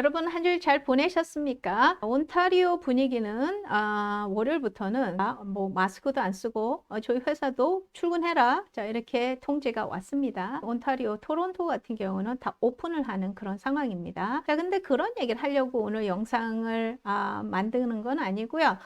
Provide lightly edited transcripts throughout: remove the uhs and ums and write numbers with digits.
여러분 한 주일 잘 보내셨습니까? 온타리오 분위기는 월요일부터는 뭐 마스크도 안 쓰고 저희 회사도 출근해라. 자, 이렇게 통제가 왔습니다. 온타리오, 토론토 같은 경우는 다 오픈을 하는 그런 상황입니다. 자, 근데 그런 얘기를 하려고 오늘 영상을 만드는 건 아니고요.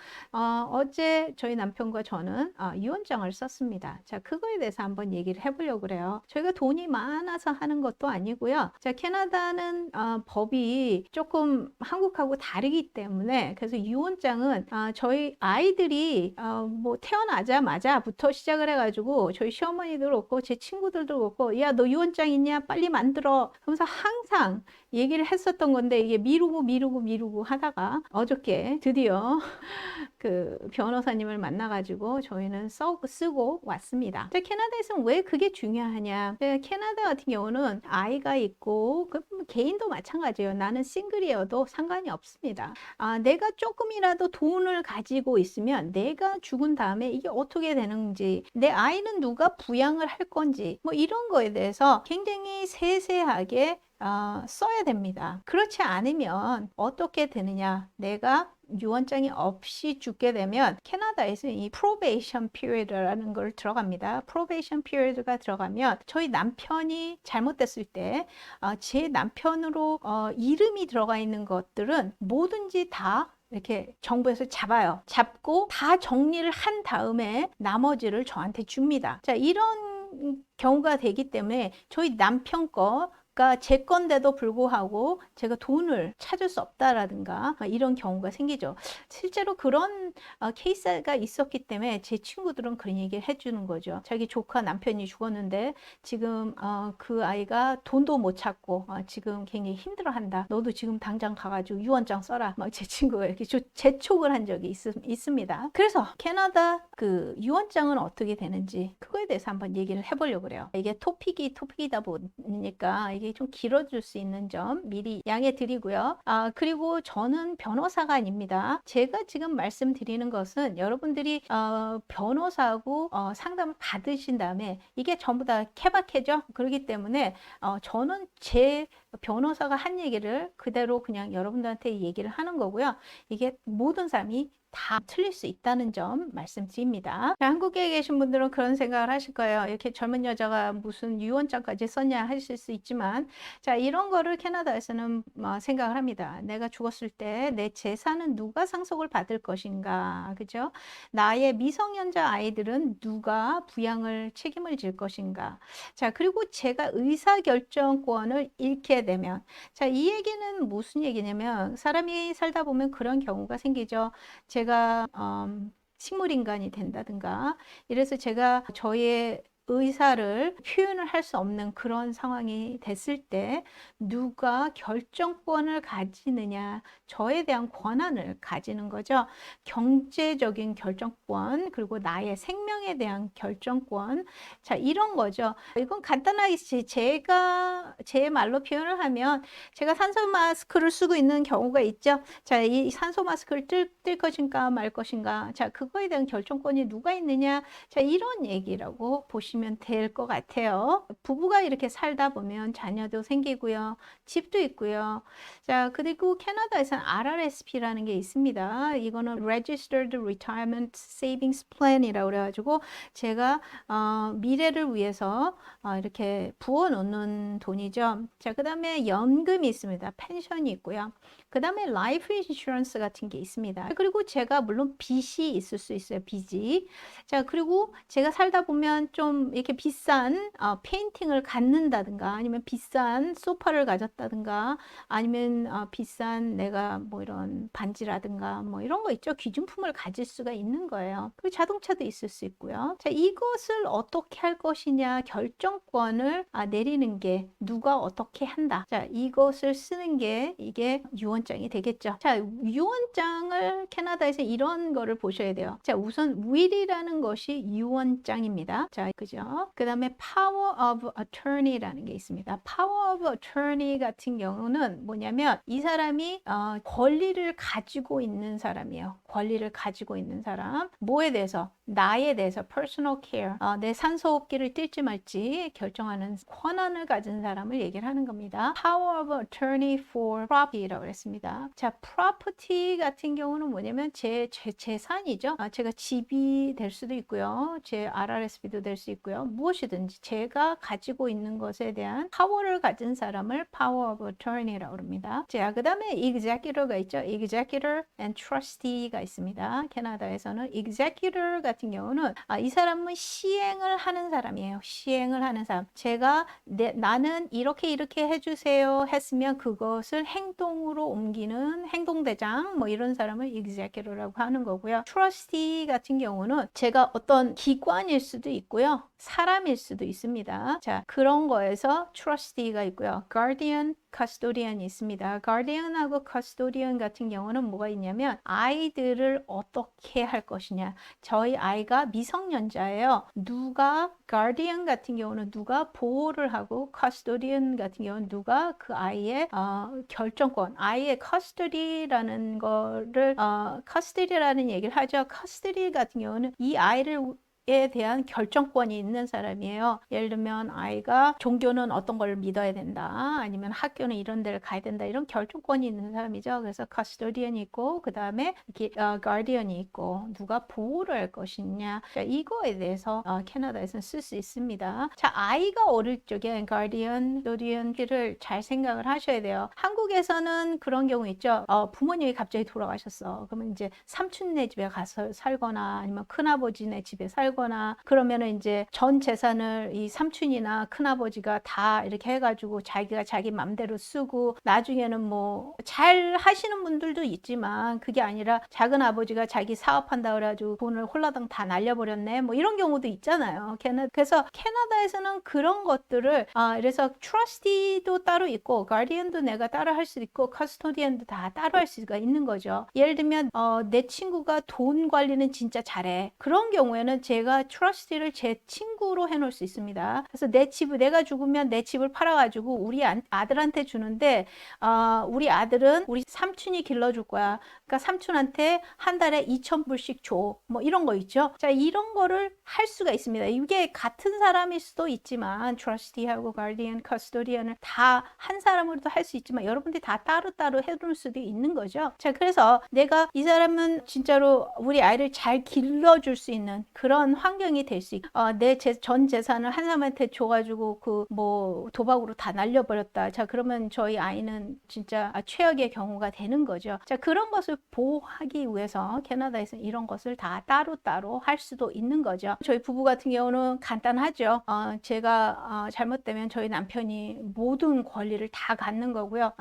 어제 저희 남편과 저는 유언장을 썼습니다. 자, 그거에 대해서 한번 얘기를 해보려고 그래요. 저희가 돈이 많아서 하는 것도 아니고요. 자, 캐나다는 법이 조금 한국하고 다르기 때문에 그래서 유언장은 저희 아이들이 뭐 태어나자마자부터 시작을 해가지고 저희 시어머니도 그렇고 제 친구들도 그렇고 야, 너 유언장 있냐? 빨리 만들어. 그러면서 항상 얘기를 했었던 건데 이게 미루고 하다가 어저께 드디어 그 변호사님을 만나가지고 저희는 쓰고 왔습니다. 캐나다에서는 왜 그게 중요하냐? 캐나다 같은 경우는 아이가 있고 개인도 마찬가지예요. 나는 싱글이어도 상관이 없습니다. 내가 조금이라도 돈을 가지고 있으면 내가 죽은 다음에 이게 어떻게 되는지, 내 아이는 누가 부양을 할 건지, 뭐 이런 거에 대해서 굉장히 세세하게 써야 됩니다. 그렇지 않으면 어떻게 되느냐? 내가 유언장이 없이 죽게 되면 캐나다에서 이 프로베이션 피리어드라는 걸 들어갑니다. 프로베이션 피리어드가 들어가면 저희 남편이 잘못됐을 때 제 남편으로 이름이 들어가 있는 것들은 뭐든지 다 이렇게 정부에서 잡고 다 정리를 한 다음에 나머지를 저한테 줍니다. 자, 이런 경우가 되기 때문에 저희 남편 거가 제 건데도 불구하고 제가 돈을 찾을 수 없다라든가 이런 경우가 생기죠. 실제로 그런 케이스가 있었기 때문에 제 친구들은 그런 얘기를 해주는 거죠. 자기 조카 남편이 죽었는데 지금 그 아이가 돈도 못 찾고 지금 굉장히 힘들어한다. 너도 지금 당장 가가지고 유언장 써라. 막 제 친구가 이렇게 재촉을 한 적이 있습니다. 그래서 캐나다 그 유언장은 어떻게 되는지 그거에 대해서 한번 얘기를 해보려고 그래요. 이게 토픽이다 보니까 이게 좀 길어질 수 있는 점 미리 양해 드리고요. 그리고 저는 변호사가 아닙니다. 제가 지금 말씀드리는 것은 여러분들이 변호사하고 상담을 받으신 다음에 이게 전부 다 케바케죠. 그렇기 때문에 저는 제 변호사가 한 얘기를 그대로 그냥 여러분들한테 얘기를 하는 거고요. 이게 모든 사람이 다 틀릴 수 있다는 점 말씀드립니다. 한국에 계신 분들은 그런 생각을 하실 거예요. 이렇게 젊은 여자가 무슨 유언장까지 썼냐 하실 수 있지만, 자, 이런 거를 캐나다에서는 생각을 합니다. 내가 죽었을 때 내 재산은 누가 상속을 받을 것인가, 그죠? 나의 미성년자 아이들은 누가 부양을 책임을 질 것인가. 자, 그리고 제가 의사결정권을 잃게 되면, 자, 이 얘기는 무슨 얘기냐면 사람이 살다 보면 그런 경우가 생기죠. 제가 식물인간이 된다든가 이래서 제가 저의 의사를 표현을 할 수 없는 그런 상황이 됐을 때 누가 결정권을 가지느냐, 저에 대한 권한을 가지는 거죠. 경제적인 결정권, 그리고 나의 생명에 대한 결정권. 자, 이런 거죠. 이건 간단하게 제가 제 말로 표현을 하면 제가 산소 마스크를 쓰고 있는 경우가 있죠. 자, 이 산소 마스크를 뜰 것인가 말 것인가. 자, 그거에 대한 결정권이 누가 있느냐. 자, 이런 얘기라고 보시면 될 것 같아요. 부부가 이렇게 살다 보면 자녀도 생기고요. 집도 있고요. 자, 그리고 캐나다에서는 RRSP라는 게 있습니다. 이거는 Registered Retirement Savings Plan이라고 그래가지고 제가 미래를 위해서 이렇게 부어놓는 돈이죠. 자, 그 다음에 연금이 있습니다. 펜션이 있고요. 그 다음에 라이프 인슈런스 같은 게 있습니다. 그리고 제가 물론 빚이 있을 수 있어요. 빚이. 자, 그리고 제가 살다 보면 좀 이렇게 비싼 페인팅을 갖는다든가 아니면 비싼 소파를 가졌다든가 아니면 비싼 내가 뭐 이런 반지라든가 뭐 이런 거 있죠. 귀중품을 가질 수가 있는 거예요. 그리고 자동차도 있을 수 있고요. 자, 이것을 어떻게 할 것이냐 결정권을 내리는 게 누가 어떻게 한다. 자, 이것을 쓰는 게 이게 유언장이 되겠죠. 자, 유언장을 캐나다에서 이런 거를 보셔야 돼요. 자, 우선 will이라는 것이 유언장입니다. 자, 그죠? 그 다음에 power of attorney라는 게 있습니다. power of attorney 같은 경우는 뭐냐면 이 사람이 권리를 가지고 있는 사람이에요. 권리를 가지고 있는 사람. 뭐에 대해서? 나에 대해서 personal care, 내 산소호흡기를 뛸지 말지 결정하는 권한을 가진 사람을 얘기를 하는 겁니다. Power of attorney for property라고 그랬습니다. 자, property 같은 경우는 뭐냐면 제 재산이죠. 제가 집이 될 수도 있고요. 제 RRSP도 될 수 있고요. 무엇이든지 제가 가지고 있는 것에 대한 파워를 가진 사람을 power of attorney라고 합니다. 자, 그 다음에 executor가 있죠. executor and trustee가 있습니다. 캐나다에서는 executor 같은 경우는 이 사람은 시행을 하는 사람이에요. 시행을 하는 사람. 제가 나는 이렇게 해주세요 했으면 그것을 행동으로 옮기는 행동대장 뭐 이런 사람을 executive라고 하는 거고요. trustee 같은 경우는 제가 어떤 기관일 수도 있고요. 사람일 수도 있습니다. 자, 그런 거에서 trustee가 있고요. guardian, custodian이 있습니다. guardian하고 custodian 같은 경우는 뭐가 있냐면 아이들을 어떻게 할 것이냐. 저희 아이가 미성년자예요. 누가 guardian 같은 경우는 누가 보호를 하고 custodian 같은 경우는 누가 그 아이의 결정권, 아이의 custody라는 거를 custody라는 얘기를 하죠. custody 같은 경우는 이 아이를 에 대한 결정권이 있는 사람이에요. 예를 들면 아이가 종교는 어떤 걸 믿어야 된다. 아니면 학교는 이런 데를 가야 된다. 이런 결정권이 있는 사람이죠. 그래서 custodian이 있고 그 다음에 guardian이 있고 누가 보호를 할 것이냐. 자, 이거에 대해서 캐나다에서는 쓸 수 있습니다. 자, 아이가 어릴 적에 guardian, custodian을 잘 생각을 하셔야 돼요. 한국에서는 그런 경우 있죠. 부모님이 갑자기 돌아가셨어. 그러면 이제 삼촌네 집에 가서 살거나 아니면 큰아버지네 집에 살거나 그러면은 이제 전 재산을 이 삼촌이나 큰아버지가 다 이렇게 해가지고 자기가 자기 맘대로 쓰고 나중에는 뭐 잘 하시는 분들도 있지만 그게 아니라 작은 아버지가 자기 사업한다 그래가지고 돈을 홀라당 다 날려버렸네 뭐 이런 경우도 있잖아요. 그래서 캐나다에서는 그런 것들을 그래서 trustee도 따로 있고 guardian도 내가 따로 할 수 있고 custodian도 다 따로 할 수가 있는 거죠. 예를 들면 내 친구가 돈 관리는 진짜 잘해. 그런 경우에는 제가 트러스티를 제 친구로 해놓을 수 있습니다. 그래서 내가 죽으면 내 집을 팔아가지고 우리 아들한테 주는데 우리 아들은 우리 삼촌이 길러줄 거야. 그러니까 삼촌한테 한 달에 2,000불씩 줘. 뭐 이런 거 있죠. 자, 이런 거를 할 수가 있습니다. 이게 같은 사람일 수도 있지만 트러스티하고 가디언, 커스토디언을 다 한 사람으로도 할 수 있지만 여러분들이 다 따로따로 해둘 수도 있는 거죠. 자, 그래서 내가 이 사람은 진짜로 우리 아이를 잘 길러줄 수 있는 그런 환경이 될 수 있고 내 전 재산을 한 사람한테 줘가지고 그 뭐 도박으로 다 날려버렸다. 자, 그러면 저희 아이는 진짜 최악의 경우가 되는 거죠. 자, 그런 것을 보호하기 위해서 캐나다에서는 이런 것을 다 따로따로 할 수도 있는 거죠. 저희 부부 같은 경우는 간단하죠. 제가 잘못되면 저희 남편이 모든 권리를 다 갖는 거고요.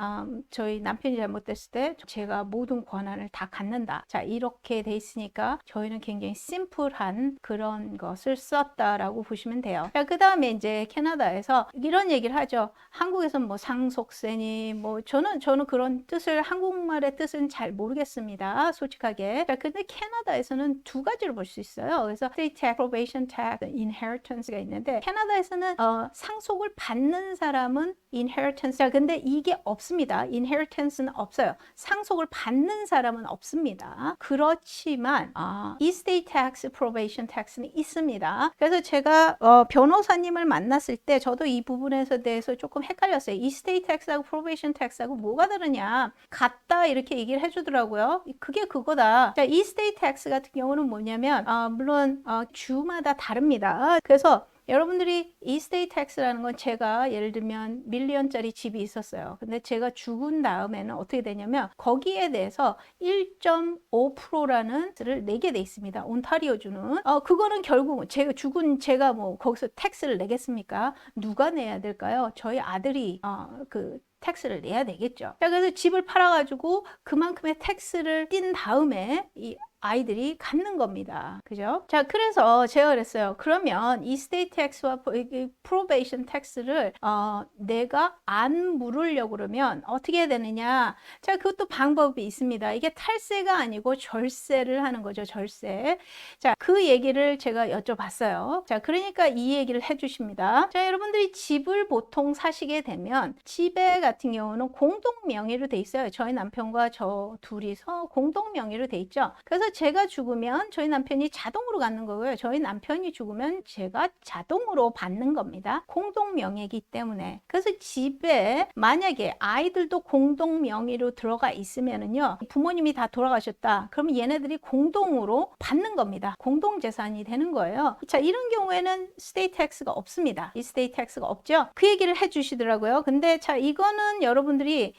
저희 남편이 잘못됐을 때 제가 모든 권한을 다 갖는다. 자, 이렇게 돼 있으니까 저희는 굉장히 심플한 그런 것을 썼다라고 보시면 돼요. 자, 그 다음에 이제 캐나다에서 이런 얘기를 하죠. 한국에서는 뭐 상속세니 뭐 저는 그런 뜻을 한국말의 뜻은 잘 모르겠습니다. 솔직하게. 자, 근데 캐나다에서는 두 가지로 볼 수 있어요. 그래서 state tax, probation tax, inheritance가 있는데 캐나다에서는 상속을 받는 사람은 inheritance. 자, 근데 이게 없습니다. inheritance는 없어요. 상속을 받는 사람은 없습니다. 그렇지만 estate tax, probation tax는 있습니다. 그래서 제가 변호사님을 만났을 때 저도 이 부분에서 대해서 조금 헷갈렸어요. estate tax하고 probation tax하고 뭐가 다르냐? 같다 이렇게 얘기를 해주더라고요. 그게 그거다. 자, estate tax 같은 경우는 뭐냐면 물론 주마다 다릅니다. 그래서 여러분들이 estate tax라는 건 제가 예를 들면 밀리언짜리 집이 있었어요. 근데 제가 죽은 다음에는 어떻게 되냐면 거기에 대해서 1.5%라는 를 내게 돼 있습니다. 온타리오주는. 그거는 결국 제가 뭐 거기서 텍스를 내겠습니까? 누가 내야 될까요? 저희 아들이 그 텍스를 내야 되겠죠. 자, 그래서 집을 팔아가지고 그만큼의 텍스를 띈 다음에 이 아이들이 갖는 겁니다. 그죠? 자, 그래서 제가 그랬어요. 그러면 이 state tax와 probation tax를 내가 안 물으려고 그러면 어떻게 해야 되느냐? 자, 그것도 방법이 있습니다. 이게 탈세가 아니고 절세를 하는 거죠. 절세. 자, 그 얘기를 제가 여쭤봤어요. 자, 그러니까 이 얘기를 해주십니다. 자, 여러분들이 집을 보통 사시게 되면 집에 같은 경우는 공동 명의로 돼 있어요. 저희 남편과 저 둘이서 공동 명의로 돼 있죠. 그래서 제가 죽으면 저희 남편이 자동으로 갖는 거고요. 저희 남편이 죽으면 제가 자동으로 받는 겁니다. 공동 명의이기 때문에. 그래서 집에 만약에 아이들도 공동 명의로 들어가 있으면은요, 부모님이 다 돌아가셨다. 그러면 얘네들이 공동으로 받는 겁니다. 공동 재산이 되는 거예요. 자, 이런 경우에는 state tax가 없습니다. 이 state tax가 없죠. 그 얘기를 해주시더라고요. 근데 자, 이거는 여러분들이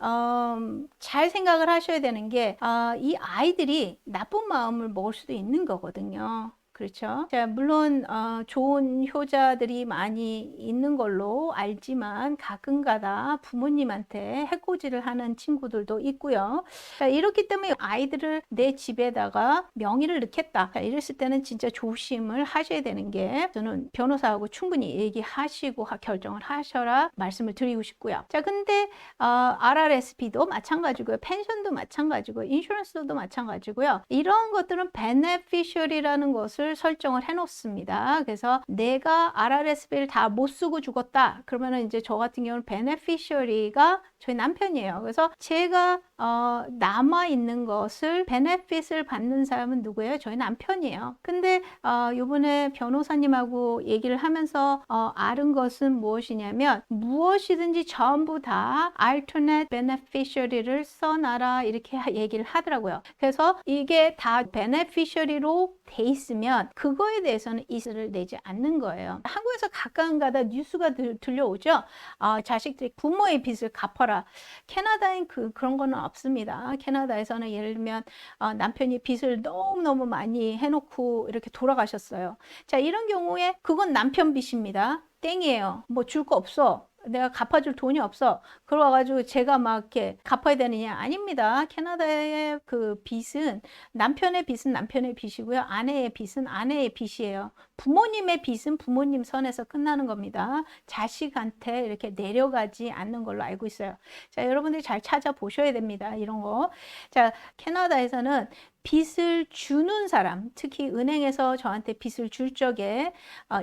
잘 생각을 하셔야 되는 게 이 아이들이 나쁜 마음을 먹을 수도 있는 거거든요. 그렇죠. 자, 물론 좋은 효자들이 많이 있는 걸로 알지만 가끔가다 부모님한테 해코지를 하는 친구들도 있고요. 자, 이렇기 때문에 아이들을 내 집에다가 명의를 넣겠다. 자, 이랬을 때는 진짜 조심을 하셔야 되는 게 저는 변호사하고 충분히 얘기하시고 결정을 하셔라 말씀을 드리고 싶고요. 자, 근데 RRSP도 마찬가지고요. 펜션도 마찬가지고 인슈런스도 마찬가지고요. 이런 것들은 beneficiary라는 것을 설정을 해 놓습니다. 그래서 내가 RRSP를 다 못 쓰고 죽었다. 그러면은 이제 저 같은 경우는 beneficiary가 저희 남편이에요. 그래서 제가 남아 있는 것을 베네핏을 받는 사람은 누구예요? 저희 남편이에요. 근데 요번에 변호사님하고 얘기를 하면서 알은 것은 무엇이냐면 무엇이든지 전부 다 alternate beneficiary를 써놔라 이렇게 얘기를 하더라고요. 그래서 이게 다 beneficiary로 돼 있으면 그거에 대해서는 이스를 내지 않는 거예요. 한국에서 가끔가다 뉴스가 들려오죠. 자식들이 부모의 빚을 갚아라. 캐나다엔 그런 거는 없습니다. 캐나다에서는 예를 들면 남편이 빚을 너무너무 많이 해놓고 이렇게 돌아가셨어요. 자, 이런 경우에 그건 남편 빚입니다. 땡이에요. 뭐 줄 거 없어. 내가 갚아줄 돈이 없어. 그러가지고 제가 막 이렇게 갚아야 되느냐? 아닙니다. 캐나다의 그 빚은 남편의 빚은 남편의 빚이고요. 아내의 빚은 아내의 빚이에요. 부모님의 빚은 부모님 선에서 끝나는 겁니다. 자식한테 이렇게 내려가지 않는 걸로 알고 있어요. 자, 여러분들이 잘 찾아보셔야 됩니다. 이런 거. 자, 캐나다에서는 빚을 주는 사람, 특히 은행에서 저한테 빚을 줄 적에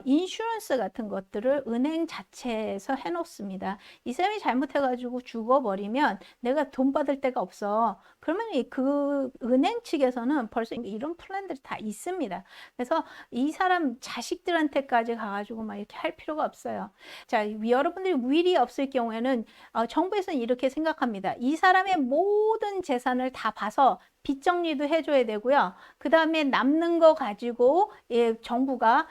인슈런스 같은 것들을 은행 자체에서 해놓습니다. 이 사람이 잘못해가지고 죽어버리면 내가 돈 받을 데가 없어. 그러면 그 은행 측에서는 벌써 이런 플랜들이 다 있습니다. 그래서 이 사람 자식들한테까지 가가지고 막 이렇게 할 필요가 없어요. 자, 여러분들이 윌이 없을 경우에는 정부에서는 이렇게 생각합니다. 이 사람의 모든 재산을 다 봐서 빚 정리도 해줘야 되고요. 그 다음에 남는 거 가지고 정부가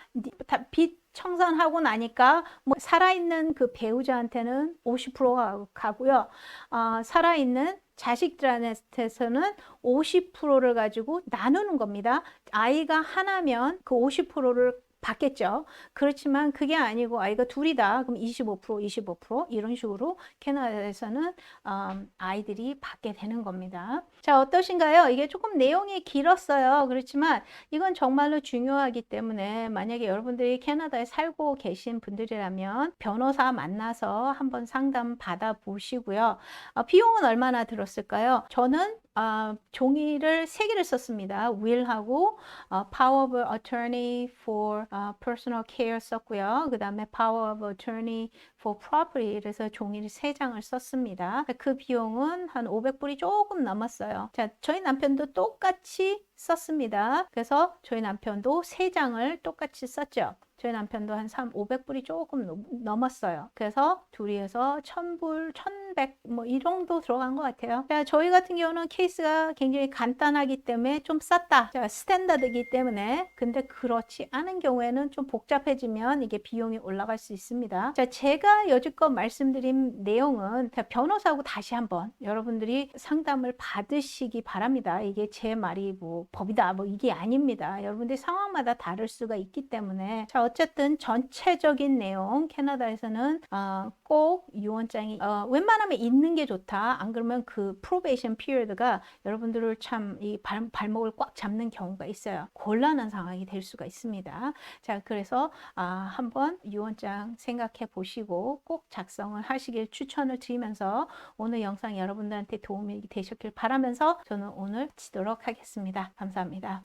빚 청산하고 나니까 뭐 살아있는 그 배우자한테는 50%가 가고요. 살아있는 자식들한테서는 50%를 가지고 나누는 겁니다. 아이가 하나면 그 50%를 받겠죠. 그렇지만 그게 아니고 아이가 둘이다. 그럼 25% 이런 식으로 캐나다에서는 아이들이 받게 되는 겁니다. 자, 어떠신가요? 이게 조금 내용이 길었어요. 그렇지만 이건 정말로 중요하기 때문에 만약에 여러분들이 캐나다에 살고 계신 분들이라면 변호사 만나서 한번 상담 받아보시고요. 비용은 얼마나 들었을까요? 저는 종이를 3개를 썼습니다. will하고 power of attorney for personal care 썼고요. 그 다음에 power of attorney for property 그래서 종이를 3장을 썼습니다. 그 비용은 한 500불이 조금 넘었어요. 자, 저희 남편도 똑같이 썼습니다. 그래서 저희 남편도 3장을 똑같이 썼죠. 저희 남편도 한 500불이 조금 넘었어요. 그래서 둘이서 1000불, 1100 뭐 이 정도 들어간 것 같아요. 자, 저희 같은 경우는 케이스가 굉장히 간단하기 때문에 좀 쌌다. 자, 스탠다드이기 때문에. 근데 그렇지 않은 경우에는 좀 복잡해지면 이게 비용이 올라갈 수 있습니다. 자, 제가 여지껏 말씀드린 내용은 변호사하고 다시 한번 여러분들이 상담을 받으시기 바랍니다. 이게 제 말이 뭐 법이다 뭐 이게 아닙니다. 여러분들이 상황마다 다를 수가 있기 때문에 자, 어쨌든 전체적인 내용 캐나다에서는 꼭 유언장이 웬만하면 있는 게 좋다. 안 그러면 그 프로베이션 피리어드가 여러분들을 참 이 발목을 꽉 잡는 경우가 있어요. 곤란한 상황이 될 수가 있습니다. 자, 그래서 한번 유언장 생각해 보시고 꼭 작성을 하시길 추천을 드리면서 오늘 영상 여러분들한테 도움이 되셨길 바라면서 저는 오늘 마치도록 하겠습니다. 감사합니다.